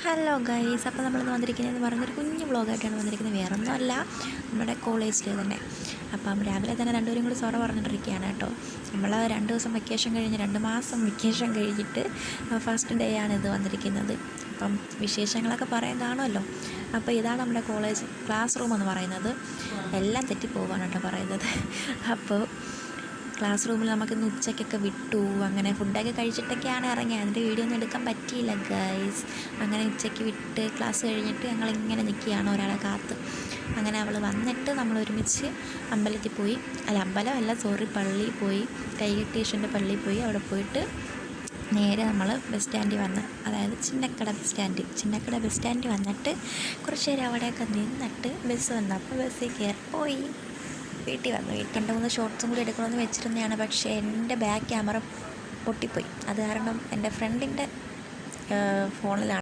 Hello guys, അപ്പോൾ നമ്മളിന്ന് വന്നിരിക്കുന്നതെന്ന് പറഞ്ഞൊരു കുഞ്ഞു വ്ളോഗായിട്ടാണ് വന്നിരിക്കുന്നത്. വേറൊന്നുമല്ല, നമ്മുടെ കോളേജിൽ തന്നെ. അപ്പം രാവിലെ തന്നെ രണ്ടുപേരും കൂടി സൊറ പറഞ്ഞിട്ടിരിക്കുകയാണ് കേട്ടോ. നമ്മൾ 2 ദിവസം വെക്കേഷൻ കഴിഞ്ഞ് 2 മാസം വെക്കേഷൻ കഴിഞ്ഞിട്ട് ഫസ്റ്റ് ഡേ ആണ് ഇത് വന്നിരിക്കുന്നത്. അപ്പം വിശേഷങ്ങളൊക്കെ പറയാൻ കാണുമല്ലോ. അപ്പോൾ ഇതാണ് നമ്മുടെ കോളേജ് ക്ലാസ് റൂം എന്ന് പറയുന്നത്. എല്ലാം തെറ്റിപ്പോവാണ് കേട്ടോ പറയുന്നത്. അപ്പോൾ ക്ലാസ് റൂമിൽ നമുക്കിന്ന് ഉച്ചയ്ക്കൊക്കെ വിട്ടു. അങ്ങനെ ഫുഡൊക്കെ കഴിച്ചിട്ടൊക്കെയാണ് ഇറങ്ങിയത്. അതിൻ്റെ വീഡിയോ ഒന്നും എടുക്കാൻ പറ്റിയില്ല ഗൈസ്. അങ്ങനെ ഉച്ചയ്ക്ക് വിട്ട് ക്ലാസ് കഴിഞ്ഞിട്ട് ഞങ്ങളിങ്ങനെ നിൽക്കുകയാണ് ഒരാളെ കാത്ത്. അങ്ങനെ അവൾ വന്നിട്ട് നമ്മൾ ഒരുമിച്ച് അമ്പലത്തിൽ പോയി. പള്ളിയിൽ പോയി. കൈകെട്ടീശ്വരൻ്റെ പള്ളിയിൽ പോയി. അവിടെ പോയിട്ട് നേരെ നമ്മൾ ബസ് സ്റ്റാൻഡിൽ വന്ന്, അതായത് ചിന്നക്കട ബസ് സ്റ്റാൻഡിൽ വന്നിട്ട് കുറച്ച് നേരം അവിടെയൊക്കെ നിന്നിട്ട് ബസ് വന്നപ്പോൾ ബസ്സിൽ കയറി പോയി വീട്ടിൽ വന്നു. 2-3 ഷോർട്സും കൂടി എടുക്കണമെന്ന് വെച്ചിരുന്നതാണ്. പക്ഷേ എൻ്റെ ബാക്ക് ക്യാമറ പൊട്ടിപ്പോയി. അത് കാരണം എൻ്റെ ഫ്രണ്ടിൻ്റെ ഫോണിലാണ്